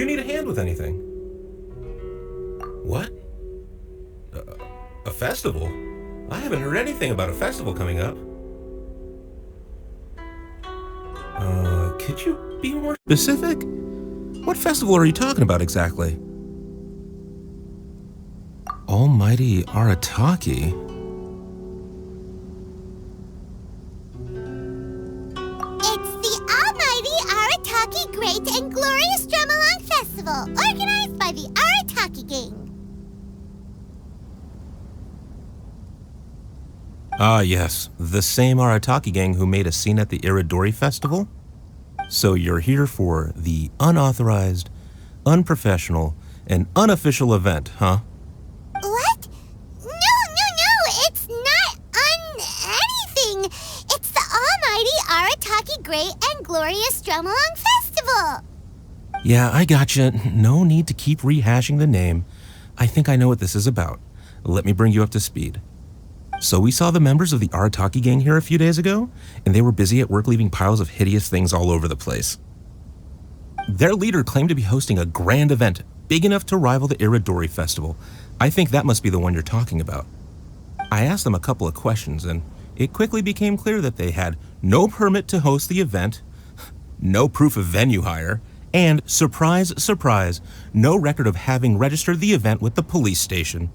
you need a hand with anything? What? A festival? I haven't heard anything about a festival coming up. Could you be more specific? What festival are you talking about exactly? Almighty Arataki? It's the Almighty Arataki Great and Glorious Drum-Along Festival, organized by the Arataki Gang. Ah, yes. The same Arataki gang who made a scene at the Iridori Festival? So you're here for the unauthorized, unprofessional, and unofficial event, huh? What? No, it's not anything. It's the Almighty Arataki Great and Glorious Drum-Along Festival. Yeah, I gotcha. No need to keep rehashing the name. I think I know what this is about. Let me bring you up to speed. So we saw the members of the Arataki gang here a few days ago, and they were busy at work leaving piles of hideous things all over the place. Their leader claimed to be hosting a grand event, big enough to rival the Iridori Festival. I think that must be the one you're talking about. I asked them a couple of questions, and it quickly became clear that they had no permit to host the event, no proof of venue hire, and, surprise, surprise, no record of having registered the event with the police station.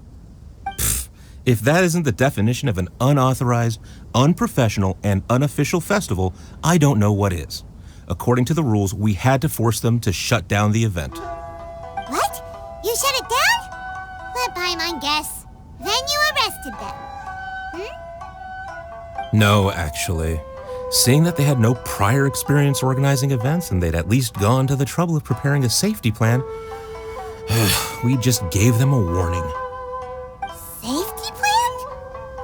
If that isn't the definition of an unauthorized, unprofessional, and unofficial festival, I don't know what is. According to the rules, we had to force them to shut down the event. What? You shut it down? Let by my guess. Then you arrested them. No, actually. Seeing that they had no prior experience organizing events and they'd at least gone to the trouble of preparing a safety plan, we just gave them a warning. Safety plan?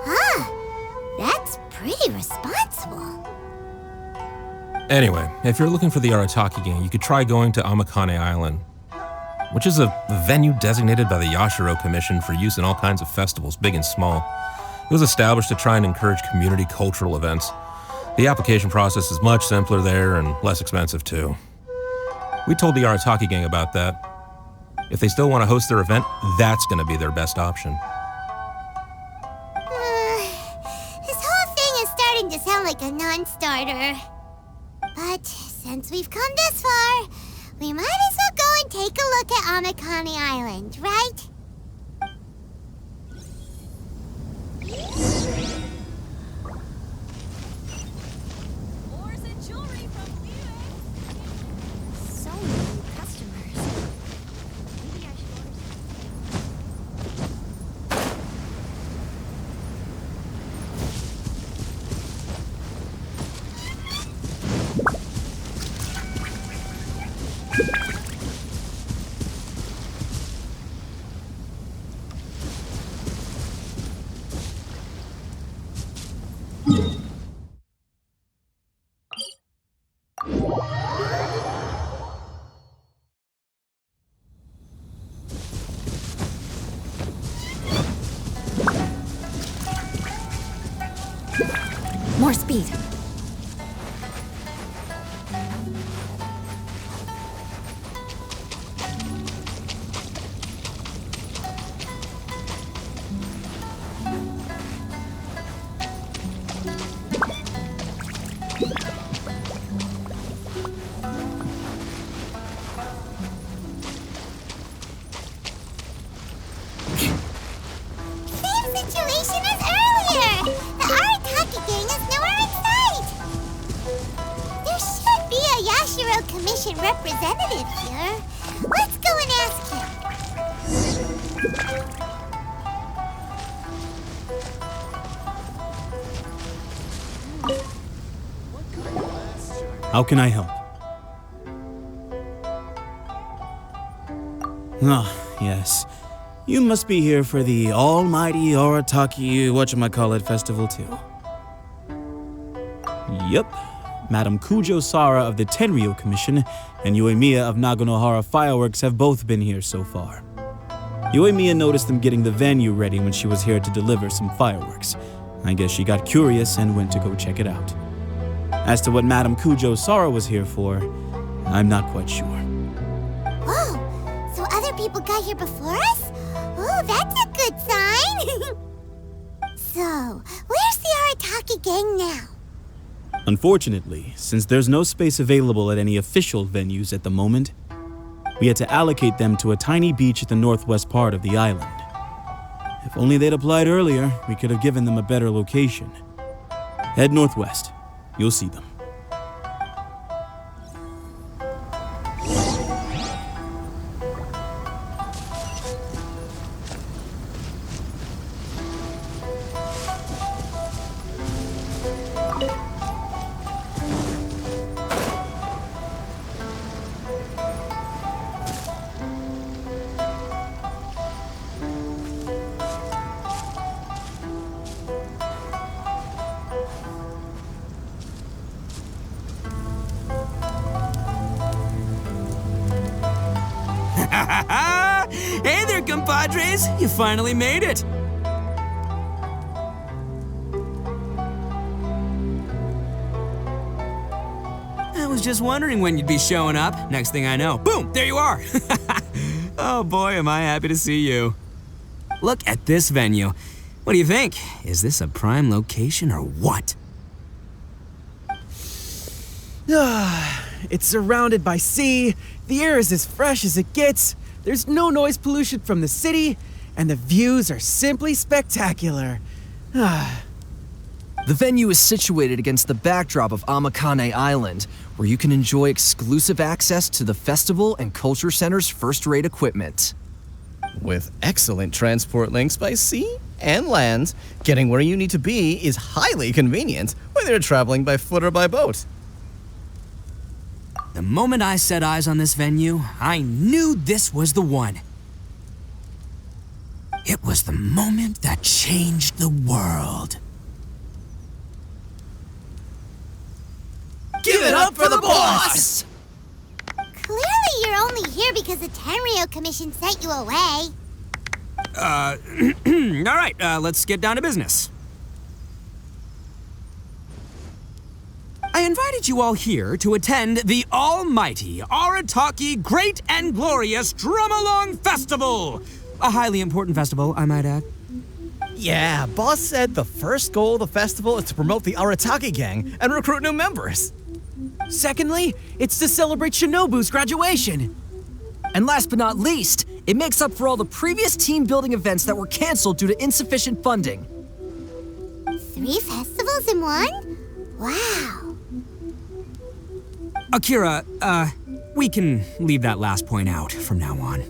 Huh. That's pretty responsible. Anyway, if you're looking for the Arataki gang, you could try going to Amakane Island, which is a venue designated by the Yashiro Commission for use in all kinds of festivals, big and small. It was established to try and encourage community cultural events. The application process is much simpler there and less expensive too. We told the Arataki gang about that. If they still want to host their event, that's going to be their best option. This whole thing is starting to sound like a non-starter. But since we've come this far, we might as well go and take a look at Amakane Island, right? So many customers. Maybe I should order more speed. Same situation as earlier! The Arataki gang is nowhere in sight! There should be a Yashiro Commission representative here. Let's go and ask him. How can I help? Ah, yes. You must be here for the almighty Arataki whatchamacallit festival too. Yep. Madam Kujo Sara of the Tenryo Commission and Uemiya of Naganohara Fireworks have both been here so far. Uemiya noticed them getting the venue ready when she was here to deliver some fireworks. I guess she got curious and went to go check it out. As to what Madam Kujo Sara was here for, I'm not quite sure. Whoa! people got here before us? Oh, that's a good sign. So, where's the Arataki gang now? Unfortunately, since there's no space available at any official venues at the moment, we had to allocate them to a tiny beach at the northwest part of the island. If only they'd applied earlier, we could have given them a better location. Head northwest. You'll see them. Hey there, compadres! You finally made it! I was just wondering when you'd be showing up. Next thing I know, boom, there you are! Oh boy, am I happy to see you. Look at this venue. What do you think? Is this a prime location or what? It's surrounded by sea, the air is as fresh as it gets, there's no noise pollution from the city, and the views are simply spectacular. The venue is situated against the backdrop of Amakane Island, where you can enjoy exclusive access to the festival and culture center's first-rate equipment. With excellent transport links by sea and land, getting where you need to be is highly convenient, whether you're traveling by foot or by boat. The moment I set eyes on this venue, I knew this was the one. It was the moment that changed the world. Give it up for the boss! Clearly you're only here because the Tenryou Commission sent you away. All right, let's get down to business. I invited you all here to attend the almighty Arataki Great and Glorious Drum-Along Festival! A highly important festival, I might add. Yeah, boss said the first goal of the festival is to promote the Arataki gang and recruit new members. Secondly, it's to celebrate Shinobu's graduation. And last but not least, it makes up for all the previous team-building events that were canceled due to insufficient funding. 3 festivals in one? Wow. Akira, we can leave that last point out from now on.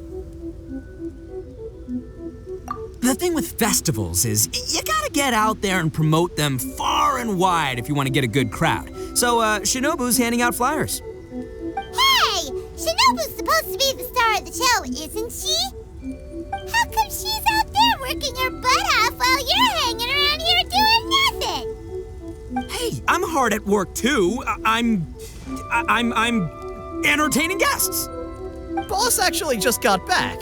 The thing with festivals is, you gotta get out there and promote them far and wide if you want to get a good crowd. So, Shinobu's handing out flyers. Hey! Shinobu's supposed to be the star of the show, isn't she? How come she's out there working her butt off while you're hanging around here doing nothing? Hey, I'm hard at work too. I'm entertaining guests. Boss actually just got back.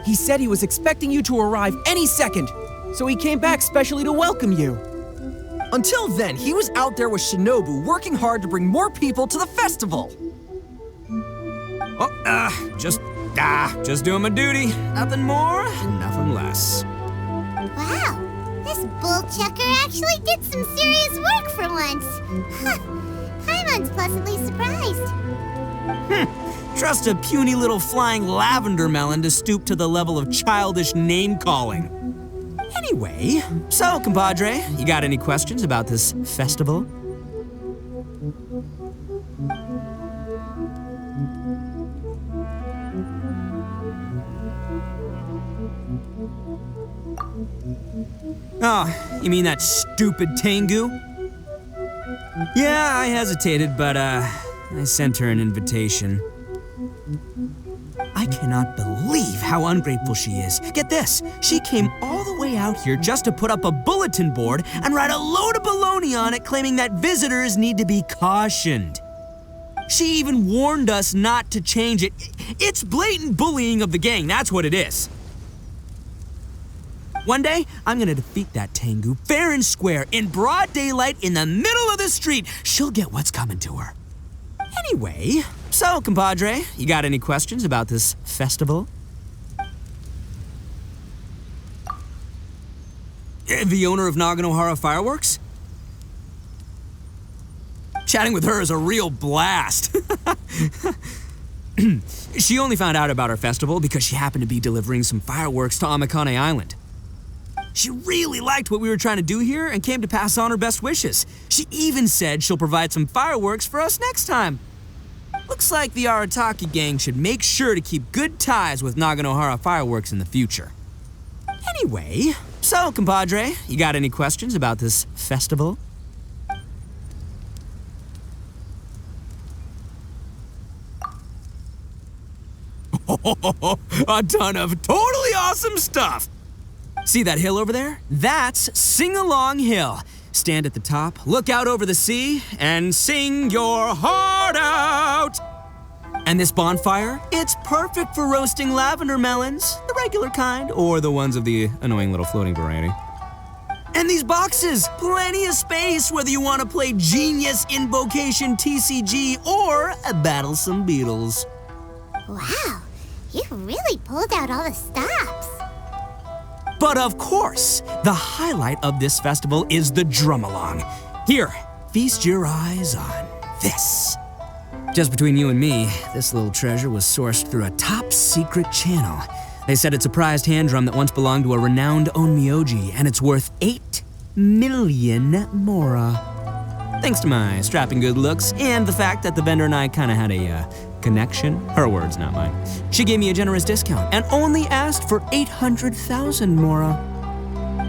He said he was expecting you to arrive any second, so he came back specially to welcome you. Until then, he was out there with Shinobu working hard to bring more people to the festival. Oh, just doing my duty. Nothing more, nothing less. Wow, this bull chucker actually did some serious work for once. Huh, Paimon's pleasantly surprised. Trust a puny little flying lavender melon to stoop to the level of childish name-calling. Anyway, so, compadre, you got any questions about this festival? Oh, you mean that stupid Tengu? Yeah, I hesitated, but, I sent her an invitation. I cannot believe how ungrateful she is. Get this, she came all the way out here just to put up a bulletin board and write a load of baloney on it claiming that visitors need to be cautioned. She even warned us not to change it. It's blatant bullying of the gang, that's what it is. One day, I'm gonna defeat that Tengu fair and square in broad daylight in the middle of the street. She'll get what's coming to her. Anyway, So, compadre, you got any questions about this festival? The owner of Naganohara Fireworks? Chatting with her is a real blast. She only found out about our festival because she happened to be delivering some fireworks to Amakane Island. She really liked what we were trying to do here and came to pass on her best wishes. She even said she'll provide some fireworks for us next time. Looks like the Arataki gang should make sure to keep good ties with Naganohara Fireworks in the future. Anyway, so, compadre, you got any questions about this festival? A ton of totally awesome stuff! See that hill over there? That's Sing Along Hill. Stand at the top, look out over the sea, and sing your heart out! And this bonfire, it's perfect for roasting lavender melons, the regular kind, or the ones of the annoying little floating variety. And these boxes, plenty of space whether you want to play Genius Invocation TCG or battle some beetles. Wow, you really pulled out all the stops. But of course, the highlight of this festival is the drum-along. Here, feast your eyes on this. Just between you and me, this little treasure was sourced through a top-secret channel. They said it's a prized hand drum that once belonged to a renowned onmyoji, and it's worth 8 million mora. Thanks to my strapping good looks and the fact that the vendor and I kind of had a connection. Her words, not mine. She gave me a generous discount and only asked for 800,000 mora.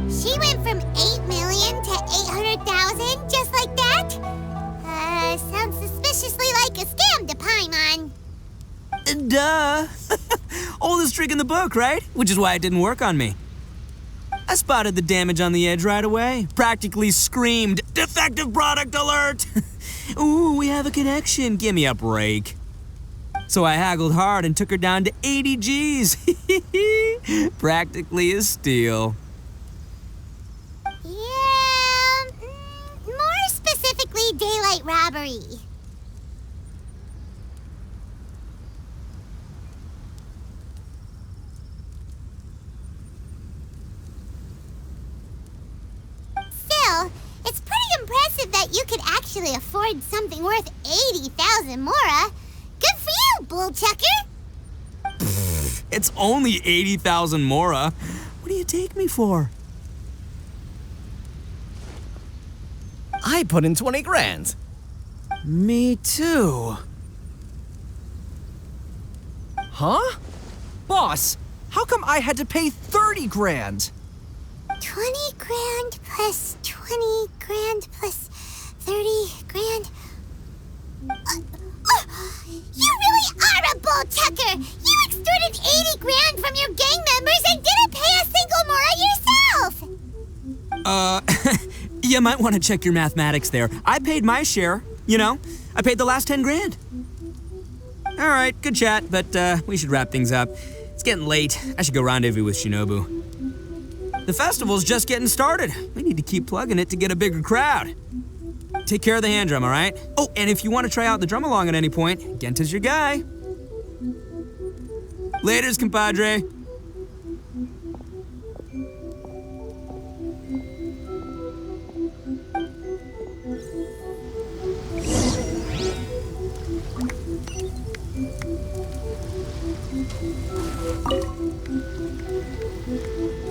She went from 8 million to 800,000 just like that? Sounds suspiciously like a scam to Paimon. Duh. Oldest trick in the book, right? Which is why it didn't work on me. I spotted the damage on the edge right away. Practically screamed, "Defective product alert!" Ooh, we have a connection. Give me a break. So I haggled hard and took her down to 80 G's. Practically a steal. Yeah, more specifically, daylight robbery. Still, it's pretty impressive that you could actually afford something worth 80,000 mora. Good for you, bull chucker. It's only 80,000 mora. What do you take me for? I put in 20 grand. Me too. Huh? Boss, how come I had to pay 30 grand? 20 grand plus 20 grand plus 30 grand. You really are a bull chucker! You extorted 80 grand from your gang members and didn't pay a single mora yourself! You might want to check your mathematics there. I paid my share, you know? I paid the last 10 grand. All right, good chat, but we should wrap things up. It's getting late. I should go rendezvous with Shinobu. The festival's just getting started. We need to keep plugging it to get a bigger crowd. Take care of the hand drum, all right? Oh, and if you want to try out the drum along at any point, Genta's your guy. Laters, compadre.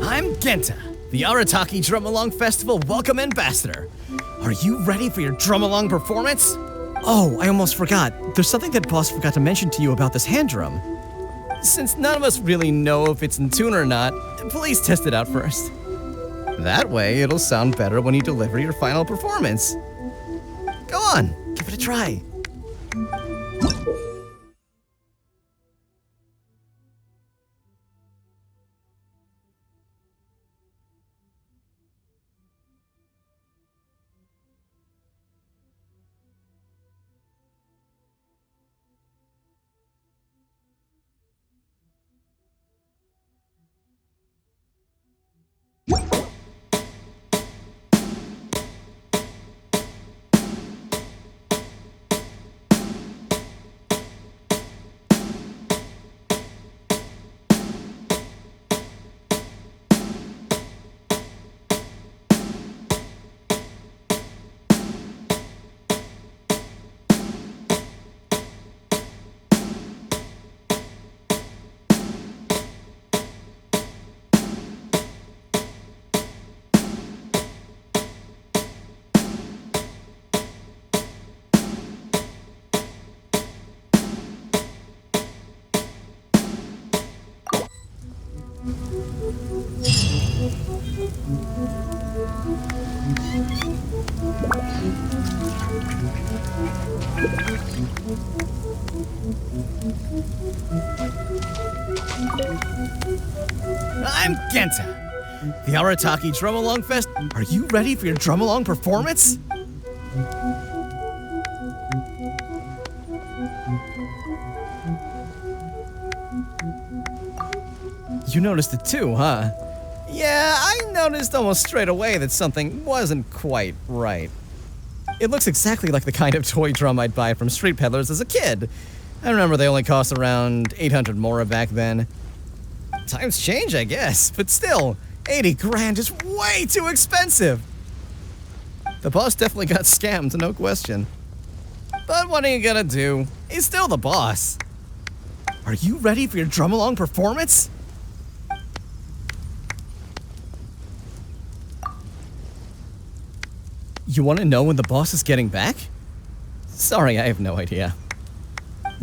I'm Genta, the Arataki Drum Along Festival Welcome Ambassador. Are you ready for your drum along performance? Oh, I almost forgot. There's something that Boss forgot to mention to you about this hand drum. Since none of us really know if it's in tune or not, please test it out first. That way, it'll sound better when you deliver your final performance. Go on, give it a try. I'm Genta, the Arataki Drum Along Fest. Are you ready for your drum along performance? You noticed it too, huh? Yeah, I noticed almost straight away that something wasn't quite right. It looks exactly like the kind of toy drum I'd buy from street peddlers as a kid. I remember they only cost around 800 mora back then. Times change, I guess, but still, 80 grand is way too expensive. The boss definitely got scammed, no question. But what are you gonna do? He's still the boss. Are you ready for your drum along performance? You want to know when the boss is getting back? Sorry, I have no idea.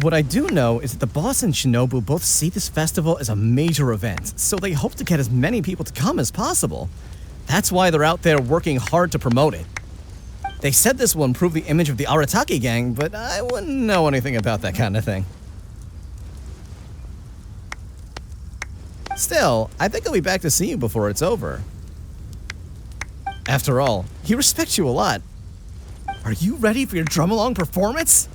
What I do know is that the boss and Shinobu both see this festival as a major event, so they hope to get as many people to come as possible. That's why they're out there working hard to promote it. They said this will improve the image of the Arataki gang, but I wouldn't know anything about that kind of thing. Still, I think I'll be back to see you before it's over. After all, he respects you a lot. Are you ready for your drum along performance?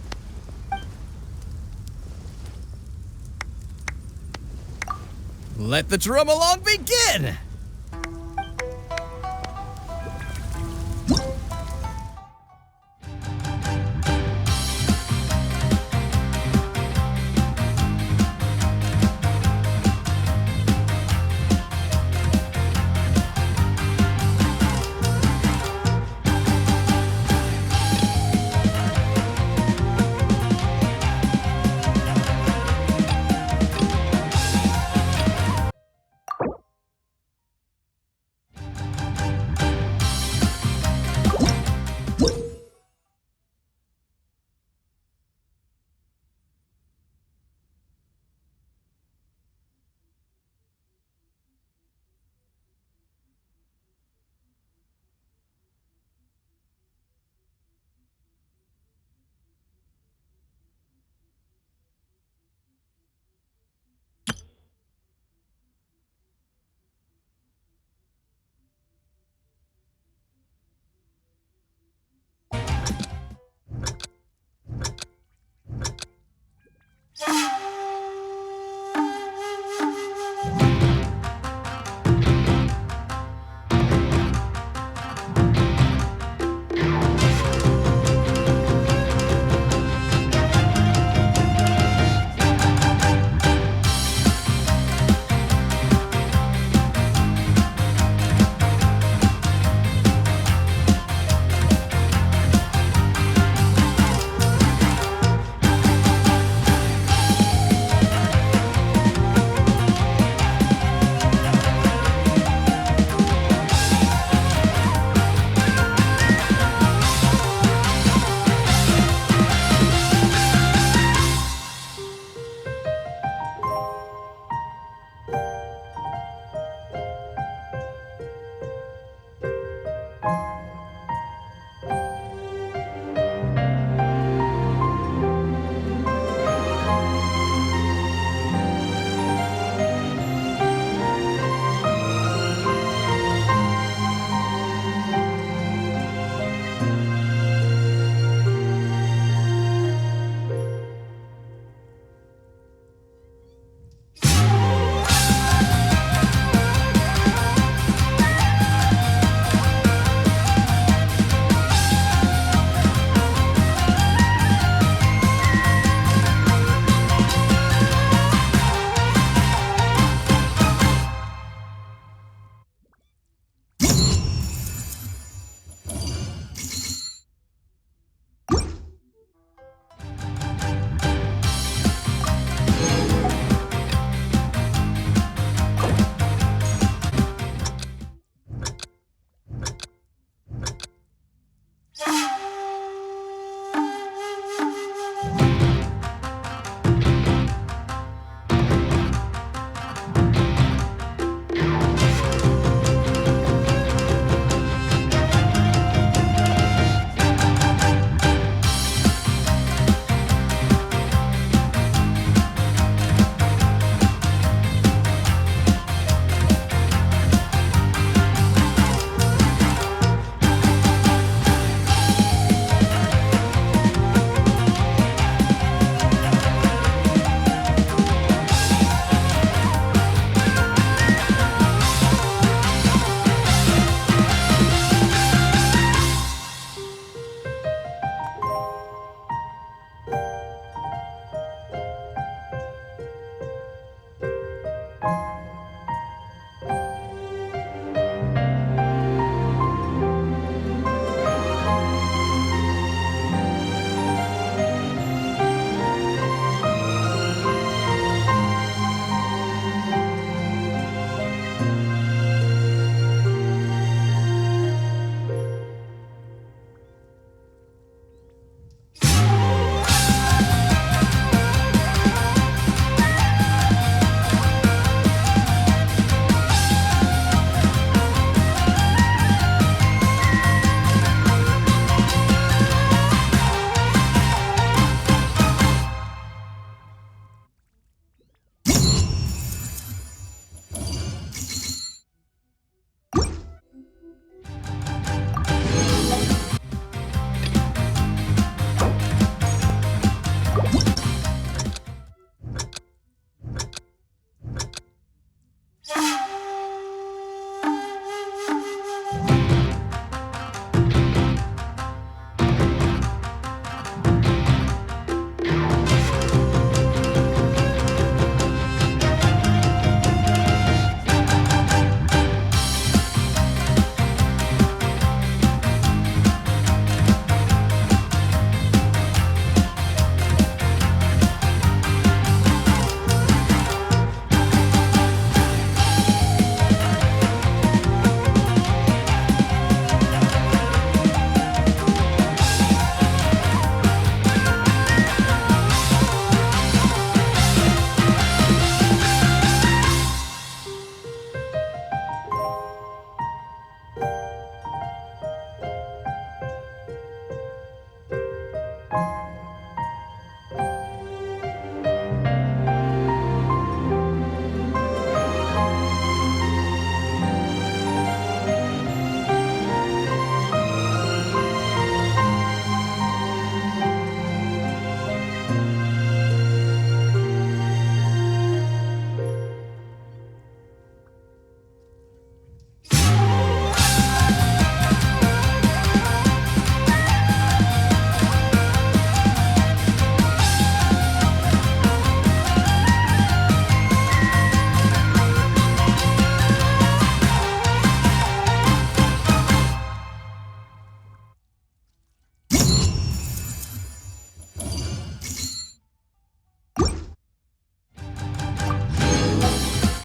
Let the drum along begin!